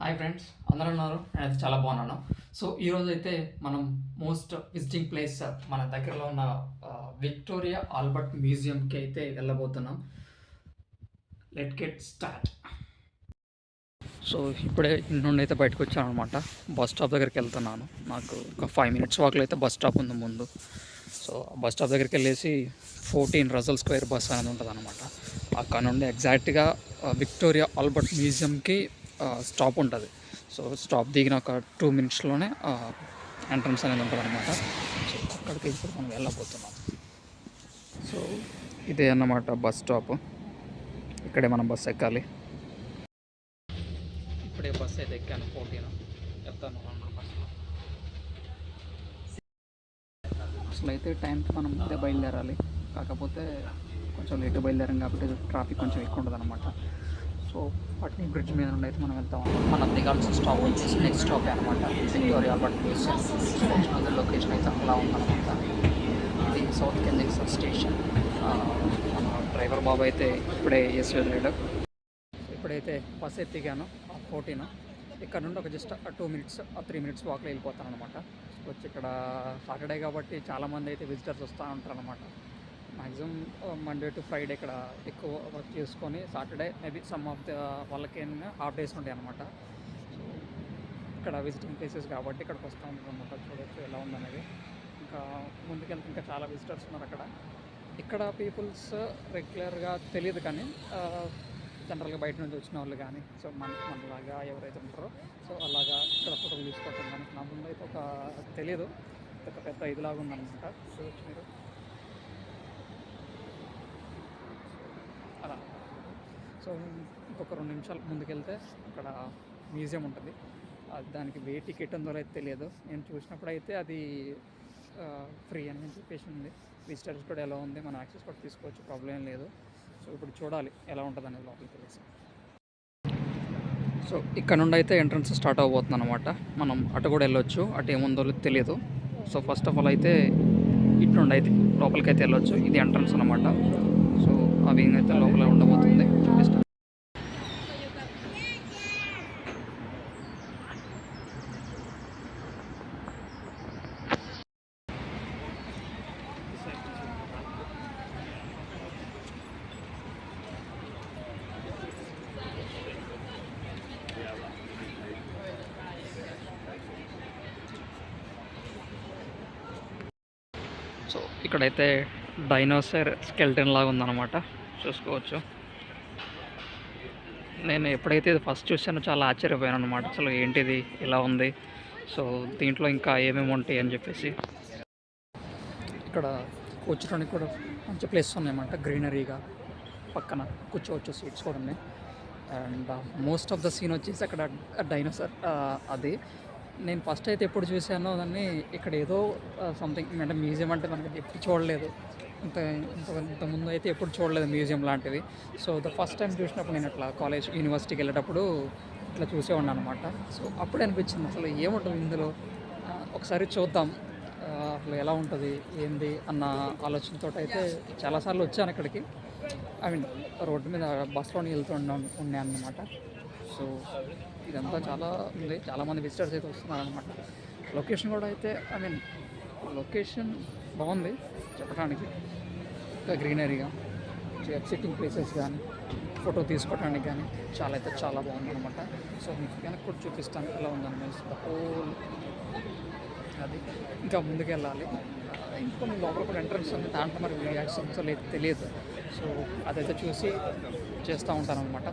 Hi friends, అందరూ ఉన్నారు. నేనైతే చాలా బాగున్నాను. సో ఈరోజు అయితే మనం మోస్ట్ విజిటింగ్ ప్లేస్ మన దగ్గరలో ఉన్న విక్టోరియా ఆల్బర్ట్ మ్యూజియంకి అయితే వెళ్ళబోతున్నాం. Let get start. సో ఇప్పుడే ఇంటి నుండి అయితే బయటకు వచ్చాను అనమాట. బస్ స్టాప్ దగ్గరికి వెళ్తున్నాను. నాకు ఒక 5 minutes వాక్లో అయితే బస్ స్టాప్ ఉంది ముందు. సో బస్ స్టాప్ దగ్గరికి వెళ్ళేసి 14 రజల్ స్క్వేర్ బస్ అనేది ఉంటుంది అనమాట. అక్కడ నుండి ఎగ్జాక్ట్గా విక్టోరియా ఆల్బర్ట్ మ్యూజియంకి స్టాప్ ఉంటుంది. సో స్టాప్ దిగిన ఒక 2 minutesలోనే ఎంట్రన్స్ అనేది ఉంటుంది అనమాట. సో అక్కడికి ఇప్పుడు మనం వెళ్ళబోతున్నాం. సో ఇదే అన్నమాట బస్ స్టాప్. ఇక్కడే మనం బస్ ఎక్కాలి. ఇప్పుడే బస్ అయితే ఎక్కాను. 14 వెళ్తాను బస్సులో. అసలు అయితే టైంకి మనం ముందే బయలుదేరాలి. కాకపోతే కొంచెం లేట్ బయలుదేరాం కాబట్టి ట్రాఫిక్ కొంచెం ఎక్కువ ఉంటుంది అనమాట. సో పట్నీ బ్రిడ్జ్ మీద నుండి అయితే మనం వెళ్తాం. మనం దిగాల్సిన స్టాప్ వచ్చేసి నెక్స్ట్ స్టాప్ అనమాట, విక్టోరియా ఆల్బర్ట్ మ్యూజియం. లొకేషన్ అయితే అలా ఉందన్నమాట. ఇది సౌత్ కెన్సింగ్టన్ స్టేషన్. మన డ్రైవర్ బాబు అయితే ఇప్పుడే ఏసీ వదిలేడు. ఇప్పుడైతే బస్ ఎత్తిగాను 14. ఇక్కడ నుండి ఒక జస్ట్ 2 minutes 3 minutes వాక్లో వెళ్ళిపోతాను అనమాట. వచ్చి ఇక్కడ సాటర్డే కాబట్టి చాలామంది అయితే విజిటర్స్ వస్తూ ఉంటారు అనమాట. మ్యాక్సిమం మండే టు ఫ్రైడే ఇక్కడ ఎక్కువ వర్క్ చేసుకొని Saturday maybe some of the వాళ్ళకి హాఫ్ డేస్ ఉంటాయి అనమాట. సో ఇక్కడ విజిటింగ్ ప్లేసెస్ కాబట్టి ఇక్కడికి వస్తూ ఉంటారు అనమాట. చూడవచ్చు ఎలా ఉందనేది. ఇంకా ముందుకెళ్తే ఇంకా చాలా విజిటర్స్ ఉన్నారు అక్కడ. ఇక్కడ పీపుల్స్ రెగ్యులర్గా తెలియదు కానీ జనరల్గా బయట నుంచి వచ్చిన వాళ్ళు కానీ సో మనలాగా ఎవరైతే ఉంటారో సో అలాగా ఇక్కడ ఫోటోలు తీసుకోవటం కానీ నా ముందు అయితే ఒక తెలియదు, ఒక పెద్ద ఇదిలాగా ఉందన్నమాట. చూడవచ్చు మీరు అలా. సో ఇంకొక 2 నిమిషాలు ముందుకెళ్తే అక్కడ మ్యూజియం ఉంటుంది. దానికి టికెట్ ఉందో అయితే తెలియదు. నేను చూసినప్పుడు అయితే అది ఫ్రీ అని చెప్పేసి ఉంది. విజిటర్స్ కూడా ఎలా ఉంది, మనం యాక్సెస్ కూడా తీసుకోవచ్చు, ప్రాబ్లం ఏం లేదు. సో ఇప్పుడు చూడాలి ఎలా ఉంటుంది అనేది లోపలికి తెలిసి. సో ఇక్కడ నుండి అయితే ఎంట్రన్స్ స్టార్ట్ అవబోతుంది అనమాట. మనం అటు కూడా వెళ్ళొచ్చు, అటు ఏముందో తెలియదు. సో ఫస్ట్ ఆఫ్ ఆల్ అయితే ఇటు నుండి అయితే లోపలికి అయితే వెళ్ళొచ్చు. ఇది ఎంట్రన్స్ అనమాట. సో అవి అయితే లోపల ఉండబోతుంది, చూపిస్తాను. సో ఇక్కడైతే డైనోసార్ స్కెల్టన్ లాగా ఉందన్నమాట, చూసుకోవచ్చు. నేను ఎప్పుడైతే ఇది ఫస్ట్ చూసానో చాలా ఆశ్చర్యపోయాను అనమాట. అసలు ఏంటిది ఇలా ఉంది, సో దీంట్లో ఇంకా ఏమేమి ఉంటాయి అని చెప్పేసి. ఇక్కడ కూర్చోడానికి కూడా మంచి ప్లేస్ ఉన్నాయన్నమాట, గ్రీనరీగా పక్కన కూర్చోవచ్చు, సీట్స్ కూడా ఉన్నాయి. And most of the scene వచ్చేసి అక్కడ డైనోసార్ అది నేను ఫస్ట్ అయితే ఎప్పుడు చూసానో దాన్ని ఇక్కడ ఏదో సంథింగ్ అంటే మ్యూజియం అంటే మనకి ఎప్పుడు చూడలేదు. ఇంత ముందు అయితే ఎప్పుడు చూడలేదు మ్యూజియం లాంటిది. సో ద ఫస్ట్ టైం చూసినప్పుడు నేను అట్లా యూనివర్సిటీకి వెళ్ళేటప్పుడు ఇట్లా చూసేవాడిని అనమాట. సో అప్పుడే అనిపించింది అసలు ఏముంటుంది ఇందులో, ఒకసారి చూద్దాం అసలు ఎలా ఉంటుంది ఏంది అన్న ఆలోచనతో అయితే చాలాసార్లు వచ్చాను ఇక్కడికి. ఐ మీన్ రోడ్డు మీద బస్సులోని ఉన్నాను అన్నమాట. సో ఇదంతా చాలా ఉంది, చాలామంది విజిటర్స్ అయితే వస్తున్నారు అనమాట. లొకేషన్ కూడా అయితే ఐ మీన్ లొకేషన్ బాగుంది చెప్పడానికి. ఇంకా గ్రీనరీగా సిట్టింగ్ ప్లేసెస్ కానీ ఫోటో తీసుకోవడానికి కానీ చాలా బాగుంది అనమాట. సో మీకు వెనక్కి కూడా చూపిస్తాను ఎలా ఉందన్నమాట హోల్. అది ఇంకా ముందుకు వెళ్ళాలి. ఇంకొన్ని లోపల కూడా ఎంట్రన్స్ ఉంది, దాంట్లో మరి యాక్సెస్ లేదు తెలియదు. సో అదైతే చూసి చేస్తూ ఉంటాను అనమాట.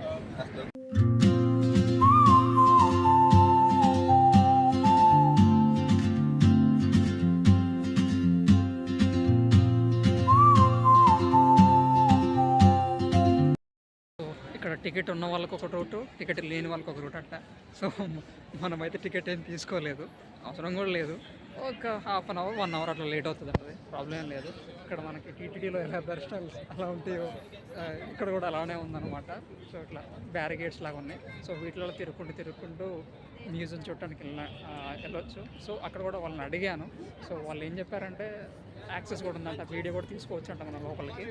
ఇక్కడ టికెట్ ఉన్న వాళ్ళకి ఒక రూటు, టికెట్ లేని వాళ్ళకి ఒక రూట్ అట్ట. సో మనమైతే టికెట్ ఏం తీసుకోలేదు, అవసరం కూడా లేదు. ఒక హాఫ్ అన్ అవర్ 1 hour అట్లా లేట్ అవుతుంది అండి, ప్రాబ్లం ఏం లేదు. ఇక్కడ మనకి టీటీడీలో ఎలా దర్శనాలు అలా ఉంటాయో ఇక్కడ కూడా అలానే ఉందన్నమాట. సో ఇట్లా బ్యారిగేడ్స్ లాగా ఉన్నాయి. సో వీటిలో తిరుక్కుంటూ మ్యూజియం చూడటానికి వెళ్ళొచ్చు. సో అక్కడ కూడా వాళ్ళని అడిగాను. సో వాళ్ళు ఏం చెప్పారంటే యాక్సెస్ కూడా ఉందంట, వీడియో కూడా తీసుకోవచ్చు అంట మన లోపలికి.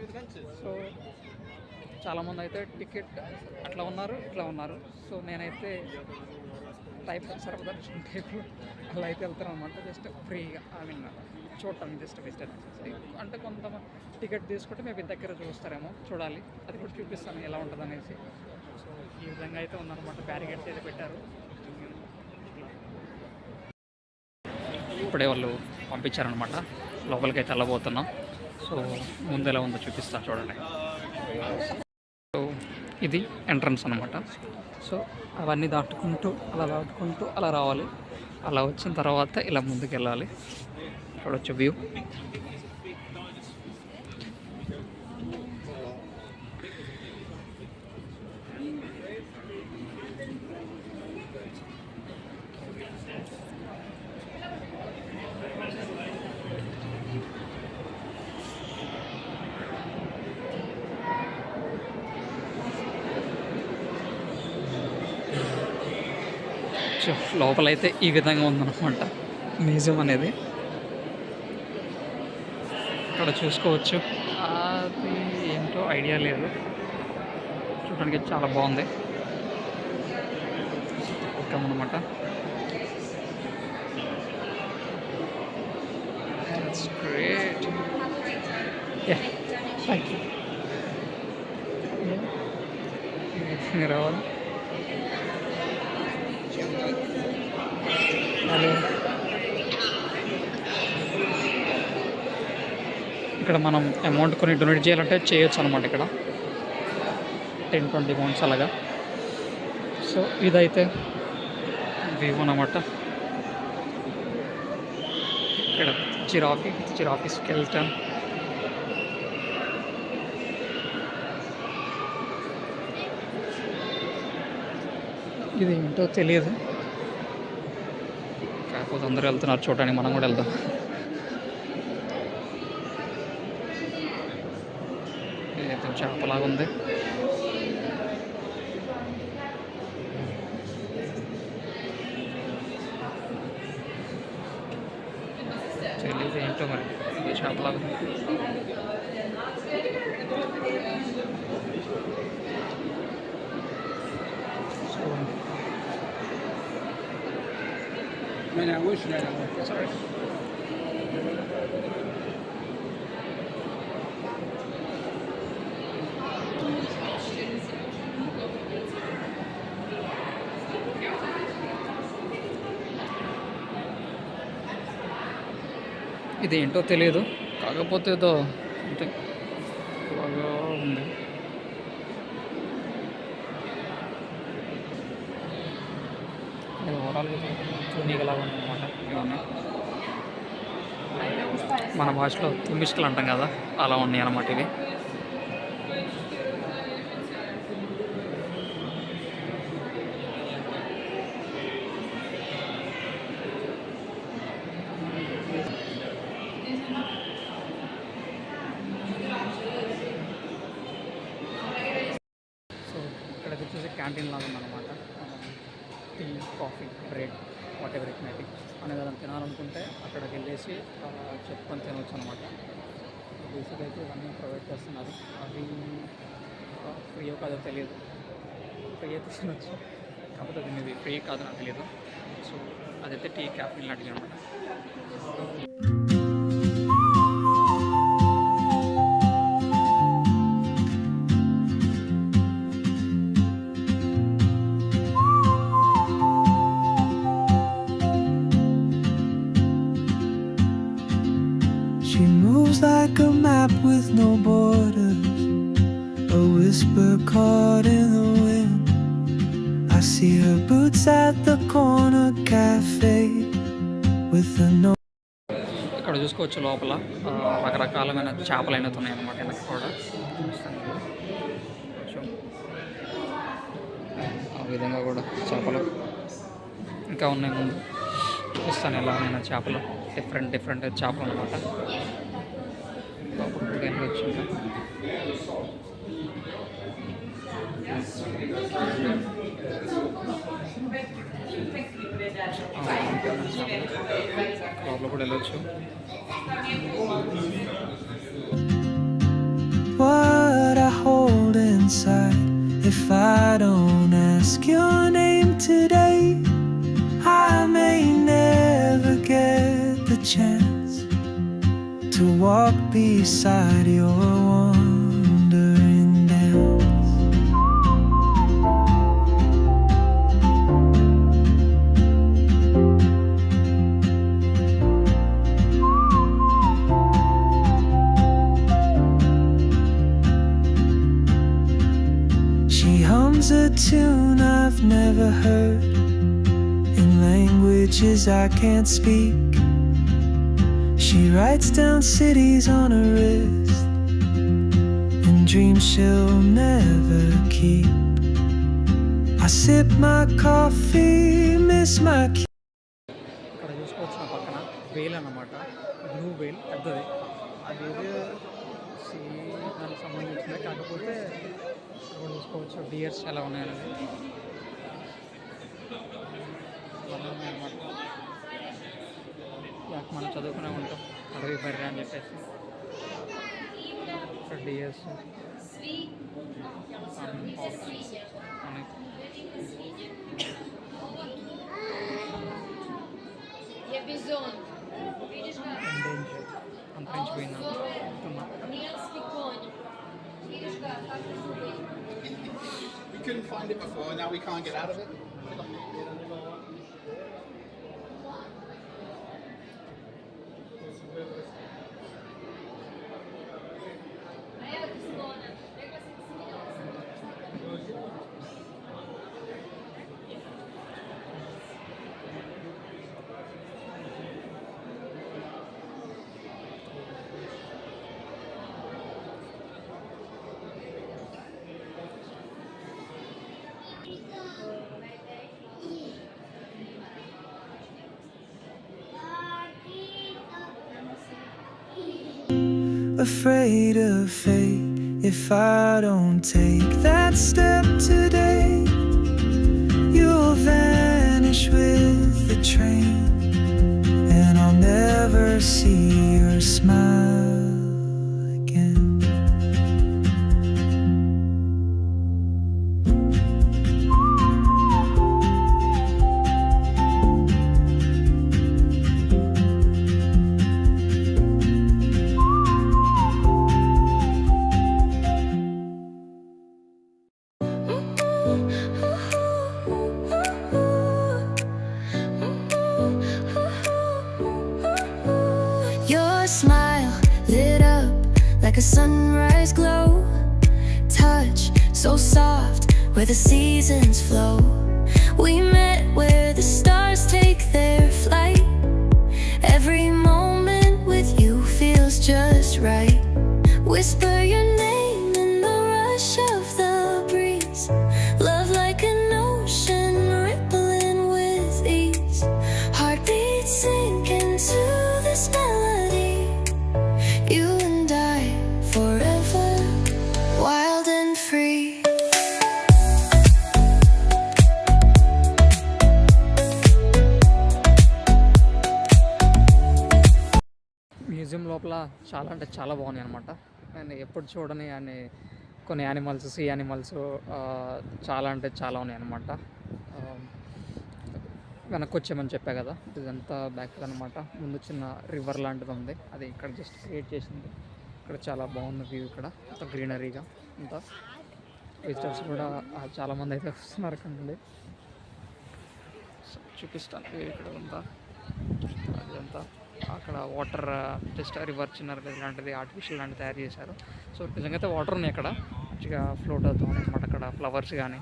సో చాలామంది అయితే టికెట్ అట్లా ఉన్నారు, ఇట్లా ఉన్నారు. సో నేనైతే టైప్ సర్వదర్శన్ టైప్లో అలా అయితే వెళ్తాను అనమాట. జస్ట్ ఫ్రీగా ఐ మీన్ చూడటానికి జస్ట్ విజిట్ అంటే కొంతమంది టికెట్ తీసుకుంటే మేబీ దగ్గర చూస్తారేమో, చూడాలి. అది కూడా చూపిస్తాను ఎలా ఉంటుంది అనేసి. సో ఈ విధంగా అయితే ఉందన్నమాట. బ్యారిగేడ్స్ అయితే పెట్టారు. ఇప్పుడే వాళ్ళు పంపించారనమాట. లోపలికి అయితే వెళ్ళబోతున్నాం. సో ముందు ఎలా ఉందో చూపిస్తాను చూడండి. సో ఇది ఎంట్రన్స్ అనమాట. సో అవన్నీ దాటుకుంటూ అలా రావాలి. అలా వచ్చిన తర్వాత ఇలా ముందుకు వెళ్ళాలి. చూడొచ్చు వ్యూ. లోపలైతే ఈ విధంగా ఉందన్నమాట మ్యూజియం అనేది. ఇక్కడ చూసుకోవచ్చు. అది ఏంటో ఐడియా లేదు. చూడడానికి చాలా బాగుంది. అనమాట. గ్రేట్. రావాలి. ఇక్కడ మనం అమౌంట్ కొన్ని డొనేట్ చేయాలంటే చేయొచ్చు అనమాట. ఇక్కడ 10-20 అమౌంట్స్ అలాగా. సో ఇదైతే వ్యూ అనమాట. ఇక్కడ జిరాఫీ స్కెల్టన్. ఇది ఏంటో తెలియదు, కాకపోతే అందరూ వెళ్తున్నారు చూడడానికి, మనం కూడా వెళ్దాం. ఇదైతే చేపలాగా ఉంది. తెలియదు ఏంటో మరి, ఇది చేపలాగా ఉంది. Man, I wish that I was. Sorry. ఇది ఏంటో తెలియదు, కాకపోతే ఏదో అంటే బాగా ఉంది. ఓవరాల్గా చూనీగలాగా ఉందన్నమాట. ఇవన్నీ మన భాషలో తుమ్మిష్కలు అంటాం కదా, అలా ఉన్నాయి అన్నమాట ఇవి. సో ఇక్కడ వచ్చేసి క్యాంటీన్ లాగా ఉందన్నమాట. Tea, coffee, bread, whatever it may be అనేది అలా తినాలనుకుంటే అక్కడికి వెళ్ళేసి చెప్పుకొని తినవచ్చు అనమాట. బేసిక్ అయితే ఇవన్నీ ప్రొవైడ్ చేస్తున్నారు. అవి ఫ్రీ కాదో తెలియదు. ఫ్రీ అయితే తినవచ్చు, కాకపోతే అది మీది ఫ్రీ కాదు నాకు తెలియదు. సో అదైతే టీ క్యాఫే లాంటిది అనమాట. She moves like a map with no borders, a whisper caught in the wind. I see her boots at the corner cafe with a note. ఇక్కడ చూసుకోవచ్చు లోపల రకరకాలమైన చేపలు అయినవి ఉన్నాయన్నమాట. వెనక్కి కూడా ఆ విధంగా కూడా చేపలు ఇంకా ఉన్నాయి. ముందు చూస్తాను ఎలా ఉన్నాయి చేపలు. డిఫరెంట్ చేపలు అనమాట. వెళ్ళొచ్చు. లోపల కూడా వెళ్ళొచ్చు. What I hold inside I don't ask your name today, I may never get the chance to walk beside your wandering dance. She hums a tune I've never heard in languages I can't speak. She writes down cities on her wrist and dreams she'll never keep. I sip my coffee, miss my ఇక్కడ చూసుకోవచ్చు నా పక్కన వేల్ అన్నమాట, blue వేల్ పెద్దది. అది see దానికి సంబంధించింది, కాకపోతే ఇక్కడ చూసుకోవచ్చు డియర్స్ ఎలా ఉన్నాయనేది. ఇవన్నీ ఉన్నాయన్నమాట. యాక్ మనం చదువుకునే ఉంటాం అడవి బర్రె అని చెప్పేసి. ఇక్కడ డియర్స్ అని అంతరించిపోయింది. We couldn't find it before, now we can't get out of it. afraid of fate. If I don't take that step today, you'll vanish with the train, and I'll never see your smile again. Your smile lit up like a sunrise glow, touch so soft where the seasons flow. We met where the stars take their flight. Every moment with you feels just right. Whisper your name in the rush of the breeze. Love like an ocean rippling with ease. Heartbeats sink into this melody. You and I forever, wild and free. Museum లోపల చాలా అంటే చాలా బాగున్నాయి అనమాట. నేను ఎప్పుడు చూడని అని కొన్ని యానిమల్స్, సీ యానిమల్స్ చాలా అంటే చాలా ఉన్నాయి అనమాట. వెనక్కి వచ్చామని చెప్పా కదా, ఇదంతా బ్యాక్ అనమాట. ముందు చిన్న రివర్ లాంటిది ఉంది, అది ఇక్కడ జస్ట్ క్రియేట్ చేసింది. ఇక్కడ చాలా బాగుంది వ్యూ, ఇక్కడ అంత గ్రీనరీగా అంతా. విజిటర్స్ కూడా చాలామంది అయితే వస్తున్నారు కండి. చూపిస్తాను ఇక్కడ అంతా. అదంతా అక్కడ వాటర్ జస్ట్ రివర్ చిన్న లాంటిది ఆర్టిఫిషియల్ లాంటిది తయారు చేశారు. సో నిజంగా అయితే వాటర్ ఉన్నాయి అక్కడ, మంచిగా ఫ్లోట్ అవుతూ ఉన్నాయి అనమాట. అక్కడ ఫ్లవర్స్ కానీ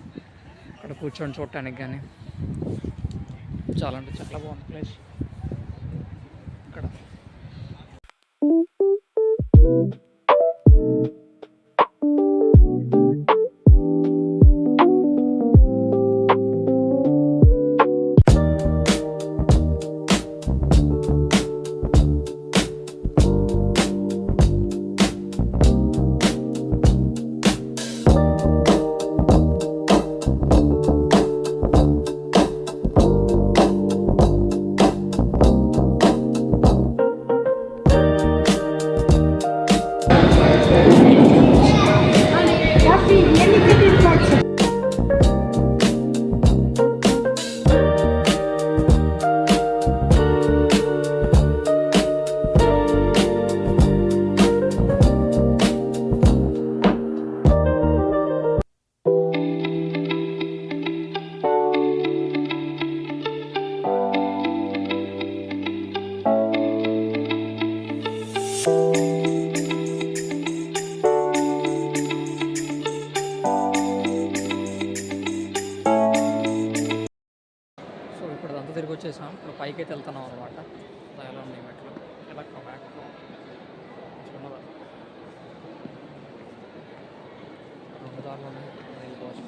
అక్కడ కూర్చొని చూడటానికి కానీ చాలా అంటే చాలా బాగుంది ప్లేస్ ఇక్కడ. సో ఇప్పుడు అంతా తిరిగి వచ్చేసాం. ఇప్పుడు పైకి అయితే వెళ్తున్నాం అనమాట. ఎలా ఉన్నాయి మెట్లు, ఎలా బ్యాక్ చిన్నదా 2 దారులు ఉన్నాయి, వెళ్ళిపోవచ్చు.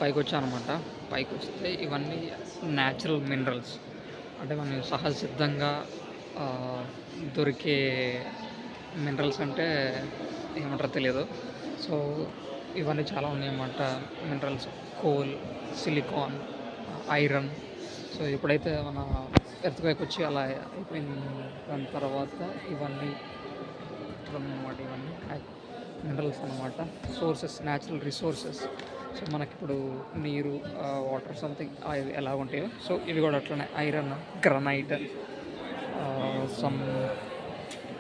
పైకి వచ్చాను అనమాట. పైకి వస్తే ఇవన్నీ న్యాచురల్ మినరల్స్, అంటే మనం సహజ సిద్ధంగా దొరికే మినరల్స్ అంటే ఏమంటారో తెలియదు. సో ఇవన్నీ చాలా ఉన్నాయన్నమాట minerals. Coal, silicon, iron. So ఇప్పుడైతే మన ఎర్త్క్వేక్ వచ్చి అలా అయిపోయింది. దాని తర్వాత ఇవన్నీ అన్నమాట, ఇవన్నీ మినరల్స్ అన్నమాట, సోర్సెస్, న్యాచురల్ రిసోర్సెస్. సో మనకిప్పుడు నీరు, వాటర్ సంథింగ్ అవి ఎలా ఉంటాయో సో ఇవి కూడా అట్లనే ఐరన్, గ్రనైట్, సమ్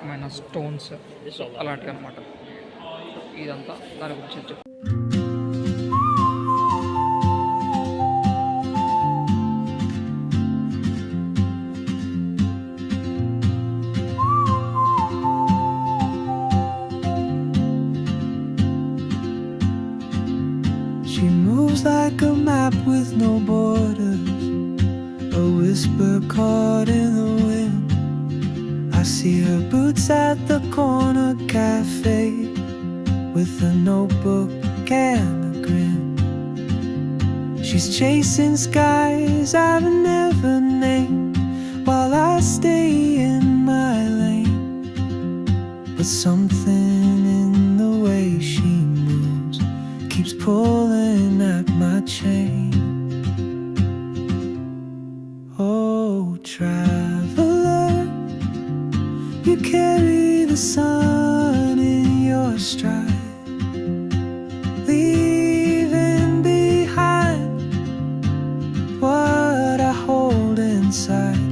ఏమైనా స్టోన్స్, సో అలాంటివి అనమాట. ఇదంతా దాని గురించి She moves like a map with no borders, a whisper caught in the wind. I see her boots at the corner cafe with a notebook and a grin. She's chasing skies I've never named while I stay in my lane. But something in the way she moves keeps pulling at my chain. Oh, traveler, you carry the sun in your stride, leaving behind what I hold inside.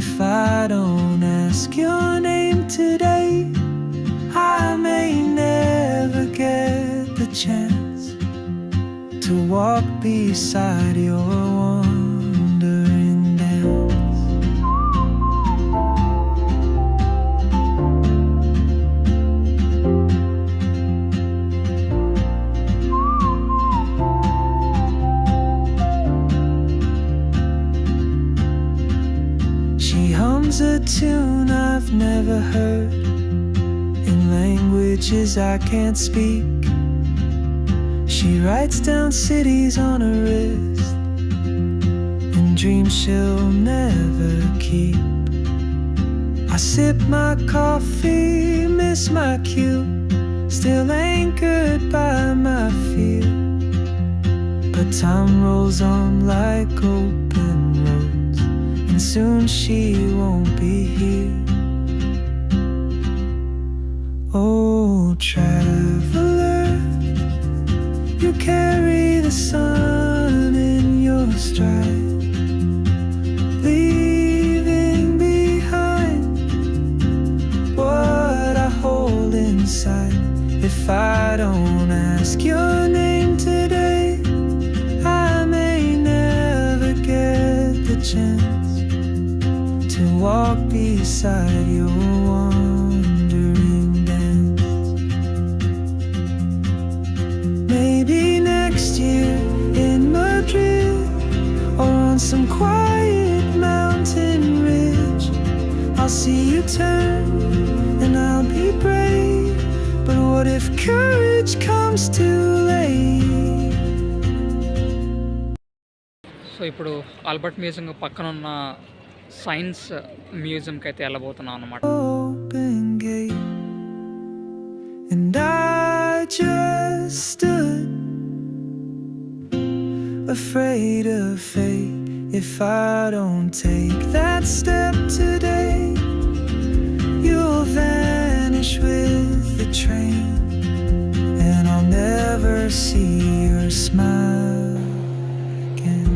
If I don't ask your name today, I may never get the chance to walk beside your wandering dance. She hums a tune I've never heard in languages I can't speak. She writes down cities on her wrist and dreams she'll never keep. I sip my coffee, miss my cue, still anchored by my fear. But time rolls on like open roads, and soon she won't be here. Oh, traveler, you carry the sun in your stride, leaving behind what I hold inside. If I don't ask your name today, I may never get the chance to walk beside your wandering dance. Maybe never see you turn, then I'll be brave. But what if courage comes too late? So ఇప్పుడు Albert museum పక్కన ఉన్న science మ్యూజియంకి అయితే వెళ్ళబోతున్నాం అనమాట. Open gate, and I just stood, afraid of fate. If I don't take that step today, you'll vanish with the train, and I'll never see your smile again.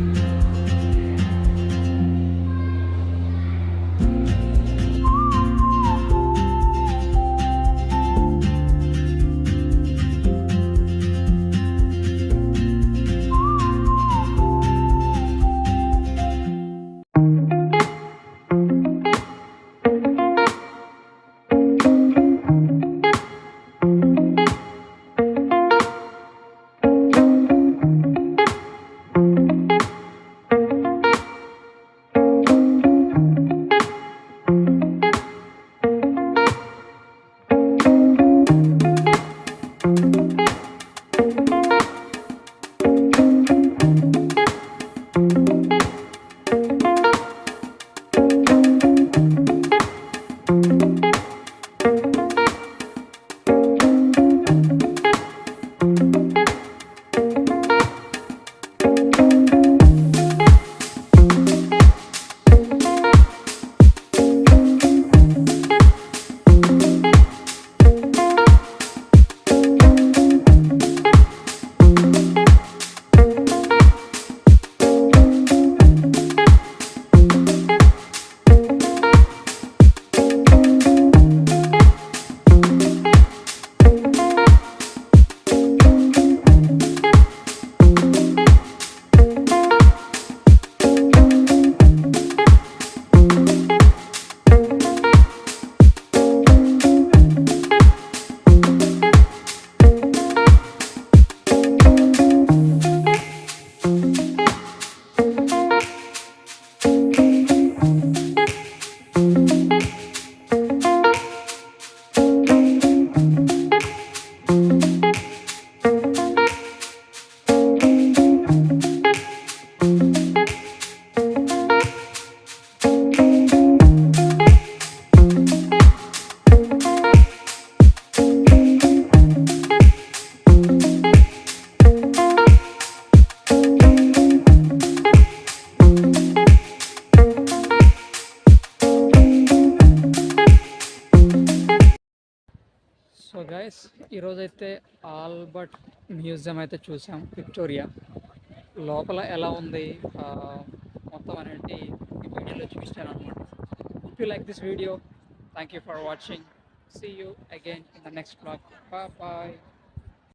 So guys ఈరోజైతే Albert museum అయితే చూసాం Victoria. లోపల ఎలా ఉంది మొత్తం అనేది ఈ వీడియోలో చూపిస్తాను అనమాట. If you like this video, thank you for watching. See you again in the next blog. Bye.